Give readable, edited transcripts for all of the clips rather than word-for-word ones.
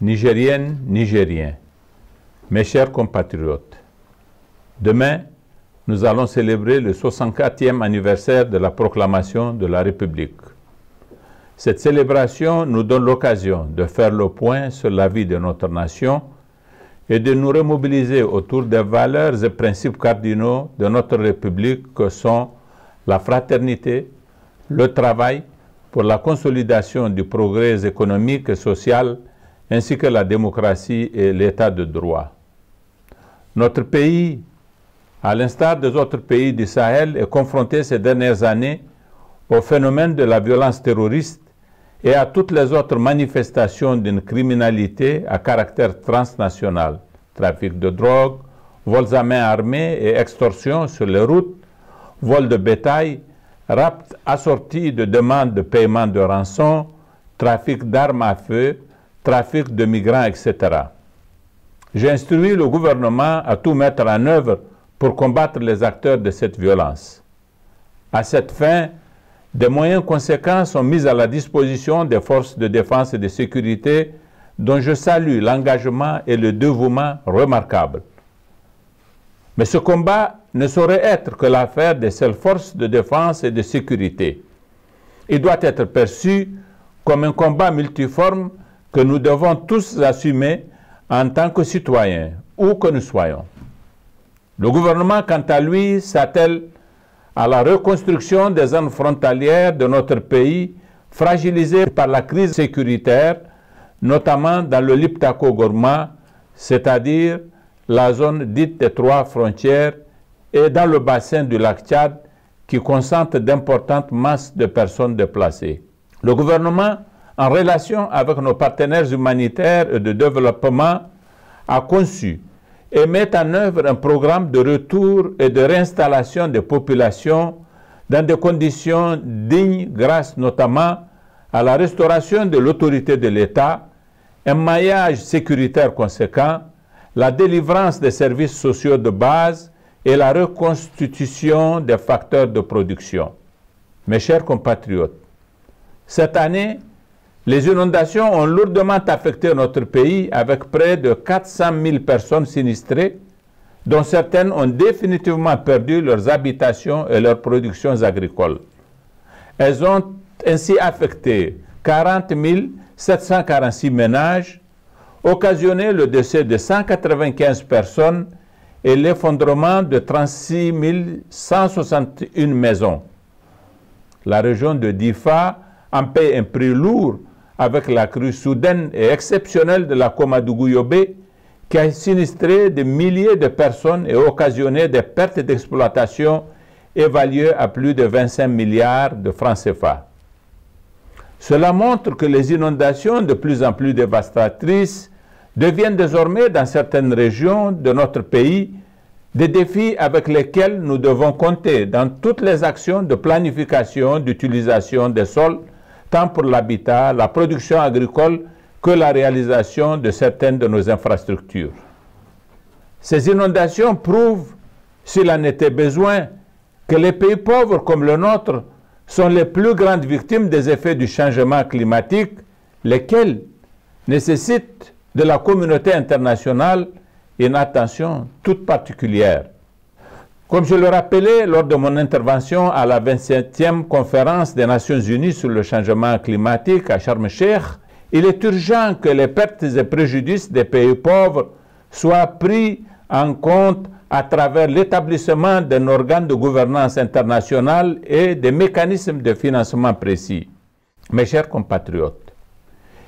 Nigériennes, Nigériens, mes chers compatriotes, demain, nous allons célébrer le 64e anniversaire de la proclamation de la République. Cette célébration nous donne l'occasion de faire le point sur la vie de notre nation et de nous remobiliser autour des valeurs et principes cardinaux de notre République que sont la fraternité, le travail pour la consolidation du progrès économique et social, ainsi que la démocratie et l'état de droit. Notre pays, à l'instar des autres pays du Sahel, est confronté ces dernières années au phénomène de la violence terroriste et à toutes les autres manifestations d'une criminalité à caractère transnational, trafic de drogue, vols à main armée et extorsion sur les routes, vols de bétail, rapts assortis de demandes de paiement de rançon, trafic d'armes à feu, trafic de migrants, etc. J'ai instruit le gouvernement à tout mettre en œuvre pour combattre les acteurs de cette violence. À cette fin, des moyens conséquents sont mis à la disposition des forces de défense et de sécurité dont je salue l'engagement et le dévouement remarquables. Mais ce combat ne saurait être que l'affaire des seules forces de défense et de sécurité. Il doit être perçu comme un combat multiforme que nous devons tous assumer en tant que citoyens, où que nous soyons. Le gouvernement, quant à lui, s'attelle à la reconstruction des zones frontalières de notre pays, fragilisées par la crise sécuritaire, notamment dans le Liptako-Gourma, c'est-à-dire la zone dite des trois frontières, et dans le bassin du lac Tchad, qui concentre d'importantes masses de personnes déplacées. Le gouvernement, en relation avec nos partenaires humanitaires et de développement, a conçu et met en œuvre un programme de retour et de réinstallation des populations dans des conditions dignes grâce notamment à la restauration de l'autorité de l'État, un maillage sécuritaire conséquent, la délivrance des services sociaux de base et la reconstitution des facteurs de production. Mes chers compatriotes, cette année, les inondations ont lourdement affecté notre pays avec près de 400 000 personnes sinistrées, dont certaines ont définitivement perdu leurs habitations et leurs productions agricoles. Elles ont ainsi affecté 40 746 ménages, occasionné le décès de 195 personnes et l'effondrement de 36 161 maisons. La région de Difa en paie un prix lourd avec la crue soudaine et exceptionnelle de la Komadougou-Yobé qui a sinistré des milliers de personnes et occasionné des pertes d'exploitation évaluées à plus de 25 milliards de francs CFA. Cela montre que les inondations de plus en plus dévastatrices deviennent désormais dans certaines régions de notre pays des défis avec lesquels nous devons compter dans toutes les actions de planification d'utilisation des sols, tant pour l'habitat, la production agricole que la réalisation de certaines de nos infrastructures. Ces inondations prouvent, s'il en était besoin, que les pays pauvres comme le nôtre sont les plus grandes victimes des effets du changement climatique, lesquels nécessitent de la communauté internationale une attention toute particulière. Comme je le rappelais lors de mon intervention à la 27e conférence des Nations Unies sur le changement climatique à Sharm el-Cheikh, il est urgent que les pertes et préjudices des pays pauvres soient pris en compte à travers l'établissement d'un organe de gouvernance internationale et des mécanismes de financement précis. Mes chers compatriotes,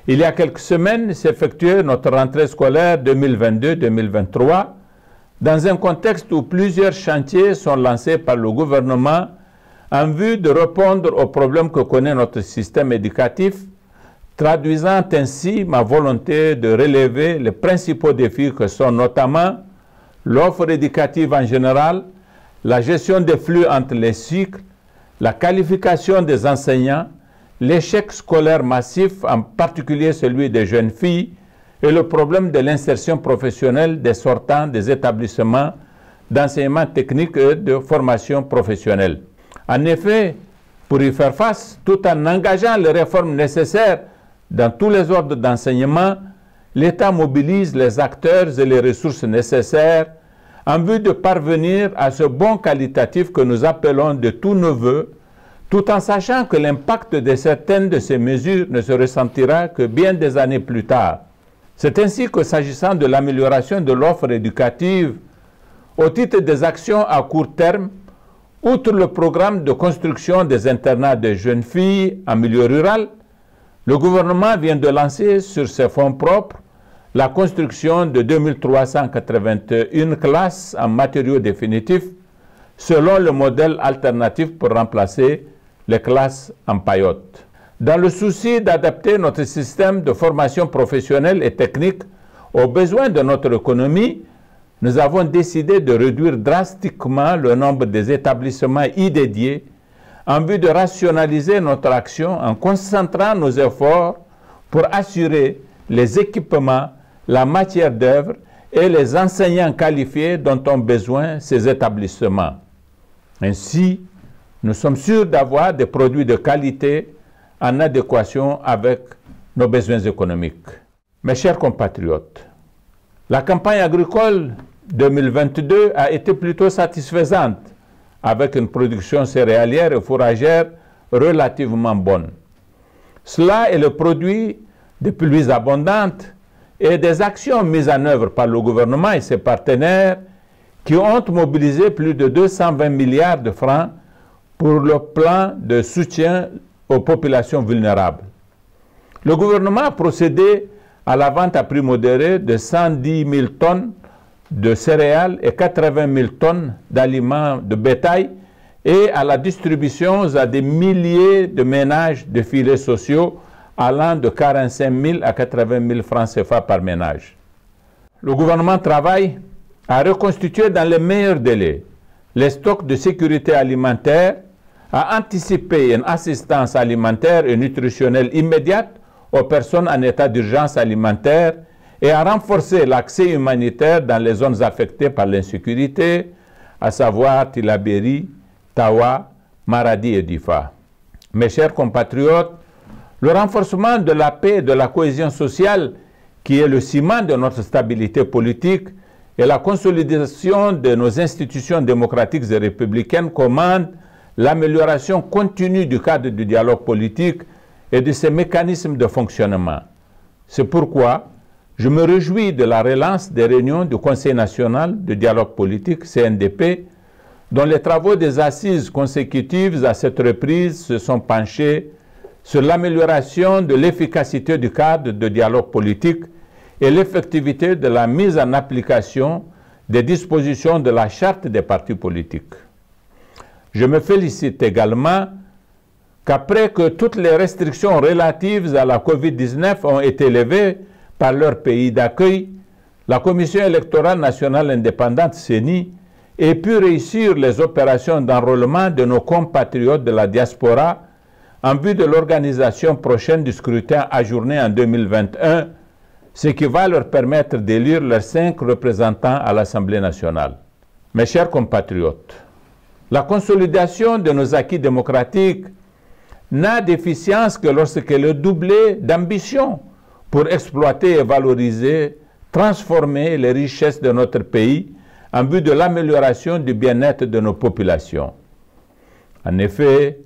il y a quelques semaines s'effectuait notre rentrée scolaire 2022-2023 dans un contexte où plusieurs chantiers sont lancés par le gouvernement en vue de répondre aux problèmes que connaît notre système éducatif, traduisant ainsi ma volonté de relever les principaux défis que sont notamment l'offre éducative en général, la gestion des flux entre les cycles, la qualification des enseignants, l'échec scolaire massif, en particulier celui des jeunes filles, et le problème de l'insertion professionnelle des sortants des établissements d'enseignement technique et de formation professionnelle. En effet, pour y faire face, tout en engageant les réformes nécessaires dans tous les ordres d'enseignement, l'État mobilise les acteurs et les ressources nécessaires en vue de parvenir à ce bond qualitatif que nous appelons de tous nos vœux, tout en sachant que l'impact de certaines de ces mesures ne se ressentira que bien des années plus tard. C'est ainsi que s'agissant de l'amélioration de l'offre éducative, au titre des actions à court terme, outre le programme de construction des internats de jeunes filles en milieu rural, le gouvernement vient de lancer sur ses fonds propres la construction de 2381 classes en matériaux définitifs selon le modèle alternatif pour remplacer les classes en paillotte. Dans le souci d'adapter notre système de formation professionnelle et technique aux besoins de notre économie, nous avons décidé de réduire drastiquement le nombre des établissements y dédiés en vue de rationaliser notre action en concentrant nos efforts pour assurer les équipements, la matière d'œuvre et les enseignants qualifiés dont ont besoin ces établissements. Ainsi, nous sommes sûrs d'avoir des produits de qualité en adéquation avec nos besoins économiques. Mes chers compatriotes, la campagne agricole 2022 a été plutôt satisfaisante, avec une production céréalière et fourragère relativement bonne. Cela est le produit de pluies abondantes et des actions mises en œuvre par le gouvernement et ses partenaires qui ont mobilisé plus de 220 milliards de francs pour le plan de soutien aux populations vulnérables. Le gouvernement a procédé à la vente à prix modéré de 110 000 tonnes de céréales et 80 000 tonnes d'aliments de bétail et à la distribution à des milliers de ménages de filets sociaux allant de 45 000 à 80 000 francs CFA par ménage. Le gouvernement travaille à reconstituer dans les meilleurs délais les stocks de sécurité alimentaire, à anticiper une assistance alimentaire et nutritionnelle immédiate aux personnes en état d'urgence alimentaire et à renforcer l'accès humanitaire dans les zones affectées par l'insécurité, à savoir Tillabéri, Tawa, Maradi et Difa. Mes chers compatriotes, le renforcement de la paix et de la cohésion sociale, qui est le ciment de notre stabilité politique, et la consolidation de nos institutions démocratiques et républicaines commandent l'amélioration continue du cadre du dialogue politique et de ses mécanismes de fonctionnement. C'est pourquoi je me réjouis de la relance des réunions du Conseil national de dialogue politique, CNDP, dont les travaux des assises consécutives à cette reprise se sont penchés sur l'amélioration de l'efficacité du cadre de dialogue politique et l'effectivité de la mise en application des dispositions de la charte des partis politiques. Je me félicite également qu'après que toutes les restrictions relatives à la COVID-19 ont été levées par leur pays d'accueil, la Commission électorale nationale indépendante CENI ait pu réussir les opérations d'enrôlement de nos compatriotes de la diaspora en vue de l'organisation prochaine du scrutin ajourné en 2021, ce qui va leur permettre d'élire leurs 5 représentants à l'Assemblée nationale. Mes chers compatriotes, la consolidation de nos acquis démocratiques n'a d'efficience que lorsqu'elle est doublée d'ambition pour exploiter et valoriser, transformer les richesses de notre pays en vue de l'amélioration du bien-être de nos populations. En effet,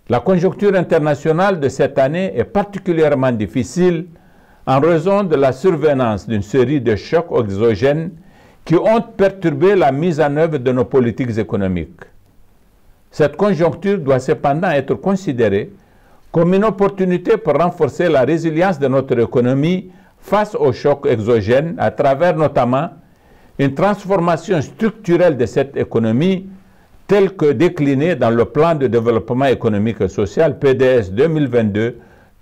la conjoncture internationale de cette année est particulièrement difficile en raison de la survenance d'une série de chocs exogènes qui ont perturbé la mise en œuvre de nos politiques économiques. Cette conjoncture doit cependant être considérée comme une opportunité pour renforcer la résilience de notre économie face aux chocs exogènes à travers notamment une transformation structurelle de cette économie telle que déclinée dans le plan de développement économique et social PDS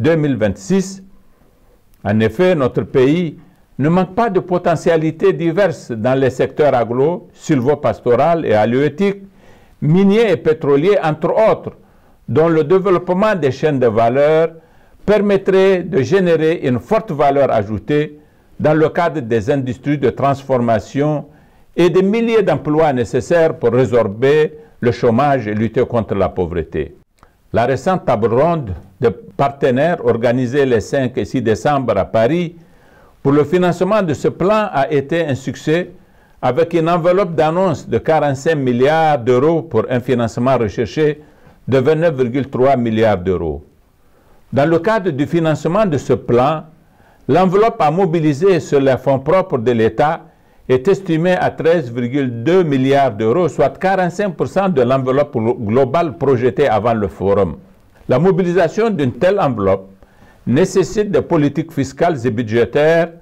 2022-2026. En effet, notre pays ne manque pas de potentialités diverses dans les secteurs agro, sylvopastoral et halieutique, miniers et pétroliers, entre autres, dont le développement des chaînes de valeur permettrait de générer une forte valeur ajoutée dans le cadre des industries de transformation et des milliers d'emplois nécessaires pour résorber le chômage et lutter contre la pauvreté. La récente table ronde de partenaires organisée les 5 et 6 décembre à Paris pour le financement de ce plan a été un succès avec une enveloppe d'annonce de 45 milliards d'euros pour un financement recherché de 29,3 milliards d'euros. Dans le cadre du financement de ce plan, l'enveloppe à mobiliser sur les fonds propres de l'État est estimée à 13,2 milliards d'euros, soit 45% de l'enveloppe globale projetée avant le forum. La mobilisation d'une telle enveloppe nécessite des politiques fiscales et budgétaires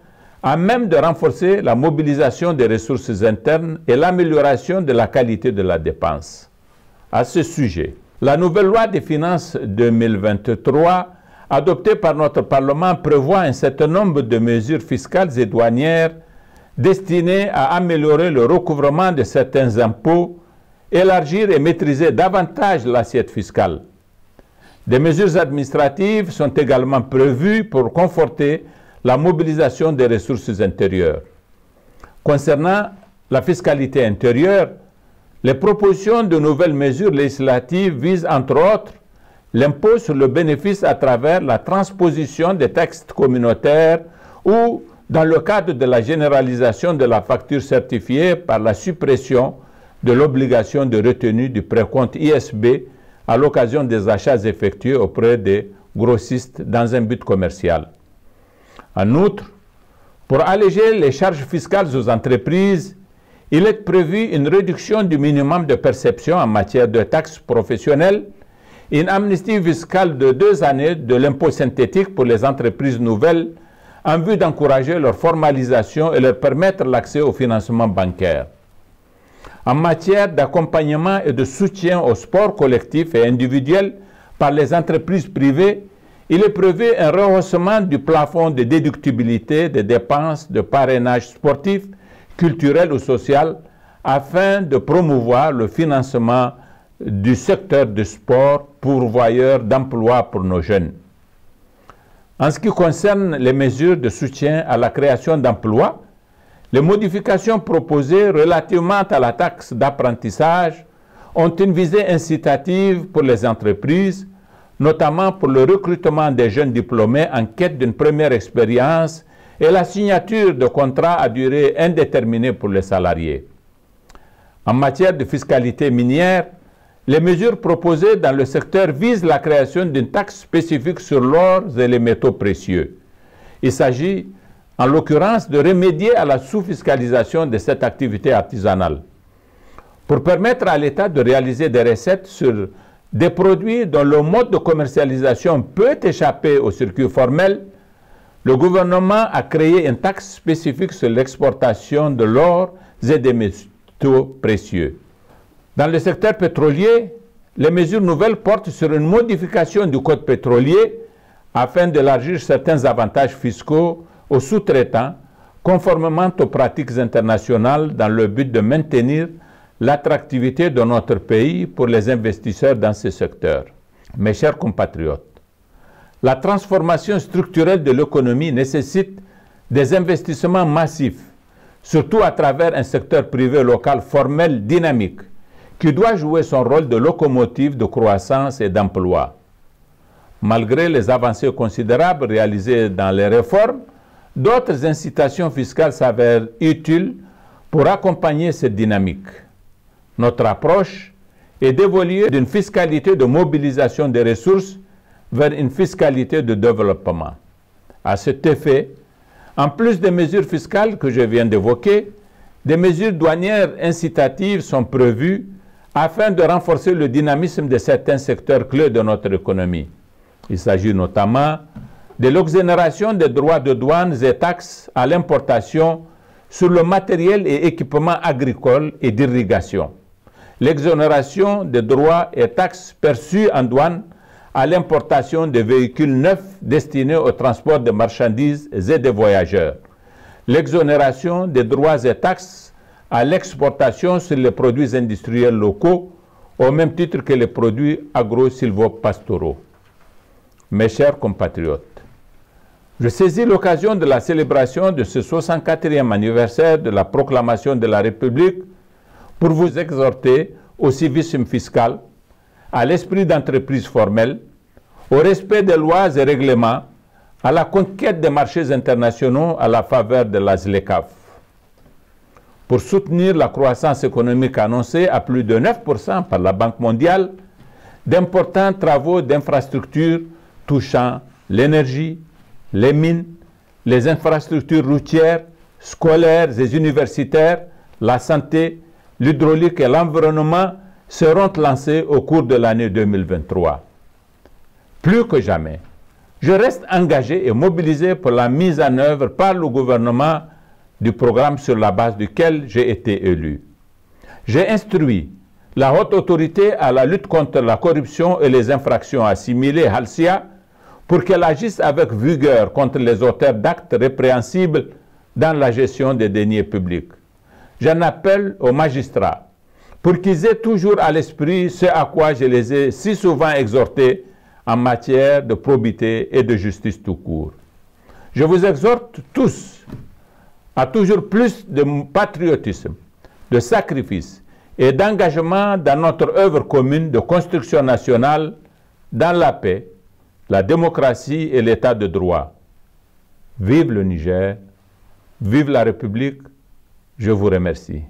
à même de renforcer la mobilisation des ressources internes et l'amélioration de la qualité de la dépense. À ce sujet, la nouvelle loi des finances 2023, adoptée par notre Parlement, prévoit un certain nombre de mesures fiscales et douanières destinées à améliorer le recouvrement de certains impôts, élargir et maîtriser davantage l'assiette fiscale. Des mesures administratives sont également prévues pour conforter la mobilisation des ressources intérieures. Concernant la fiscalité intérieure, les propositions de nouvelles mesures législatives visent entre autres l'impôt sur le bénéfice à travers la transposition des textes communautaires ou dans le cadre de la généralisation de la facture certifiée par la suppression de l'obligation de retenue du précompte ISB à l'occasion des achats effectués auprès des grossistes dans un but commercial. En outre, pour alléger les charges fiscales aux entreprises, il est prévu une réduction du minimum de perception en matière de taxes professionnelles, une amnistie fiscale de 2 années de l'impôt synthétique pour les entreprises nouvelles en vue d'encourager leur formalisation et leur permettre l'accès au financement bancaire. En matière d'accompagnement et de soutien au sport collectif et individuel par les entreprises privées, il est prévu un rehaussement du plafond de déductibilité des dépenses de parrainage sportif, culturel ou social afin de promouvoir le financement du secteur du sport pourvoyeur d'emplois pour nos jeunes. En ce qui concerne les mesures de soutien à la création d'emplois, les modifications proposées relativement à la taxe d'apprentissage ont une visée incitative pour les entreprises, notamment pour le recrutement des jeunes diplômés en quête d'une première expérience et la signature de contrats à durée indéterminée pour les salariés. En matière de fiscalité minière, les mesures proposées dans le secteur visent la création d'une taxe spécifique sur l'or et les métaux précieux. Il s'agit en l'occurrence de remédier à la sous-fiscalisation de cette activité artisanale. Pour permettre à l'État de réaliser des recettes sur des produits dont le mode de commercialisation peut échapper au circuit formel, le gouvernement a créé une taxe spécifique sur l'exportation de l'or et des métaux précieux. Dans le secteur pétrolier, les mesures nouvelles portent sur une modification du code pétrolier afin d'élargir certains avantages fiscaux aux sous-traitants, conformément aux pratiques internationales dans le but de maintenir l'attractivité de notre pays pour les investisseurs dans ce secteur. Mes chers compatriotes, la transformation structurelle de l'économie nécessite des investissements massifs, surtout à travers un secteur privé local formel dynamique, qui doit jouer son rôle de locomotive de croissance et d'emploi. Malgré les avancées considérables réalisées dans les réformes, d'autres incitations fiscales s'avèrent utiles pour accompagner cette dynamique. Notre approche est d'évoluer d'une fiscalité de mobilisation des ressources vers une fiscalité de développement. À cet effet, en plus des mesures fiscales que je viens d'évoquer, des mesures douanières incitatives sont prévues afin de renforcer le dynamisme de certains secteurs clés de notre économie. Il s'agit notamment de l'exonération des droits de douane et taxes à l'importation sur le matériel et équipements agricoles et d'irrigation, l'exonération des droits et taxes perçus en douane à l'importation de véhicules neufs destinés au transport de marchandises et de voyageurs, l'exonération des droits et taxes à l'exportation sur les produits industriels locaux, au même titre que les produits agro-silvopastoraux. Mes chers compatriotes, je saisis l'occasion de la célébration de ce 64e anniversaire de la proclamation de la République pour vous exhorter au civisme fiscal, à l'esprit d'entreprise formelle, au respect des lois et règlements, à la conquête des marchés internationaux à la faveur de la ZLECAf, pour soutenir la croissance économique annoncée à plus de 9% par la Banque mondiale, d'importants travaux d'infrastructures touchant l'énergie, les mines, les infrastructures routières, scolaires et universitaires, la santé, l'hydraulique et l'environnement seront lancés au cours de l'année 2023. Plus que jamais, je reste engagé et mobilisé pour la mise en œuvre par le gouvernement du programme sur la base duquel j'ai été élu. J'ai instruit la haute autorité à la lutte contre la corruption et les infractions assimilées, Halcia, pour qu'elle agisse avec vigueur contre les auteurs d'actes répréhensibles dans la gestion des deniers publics. J'en appelle aux magistrats pour qu'ils aient toujours à l'esprit ce à quoi je les ai si souvent exhortés en matière de probité et de justice tout court. Je vous exhorte tous à toujours plus de patriotisme, de sacrifice et d'engagement dans notre œuvre commune de construction nationale dans la paix, la démocratie et l'état de droit. Vive le Niger, vive la République, je vous remercie.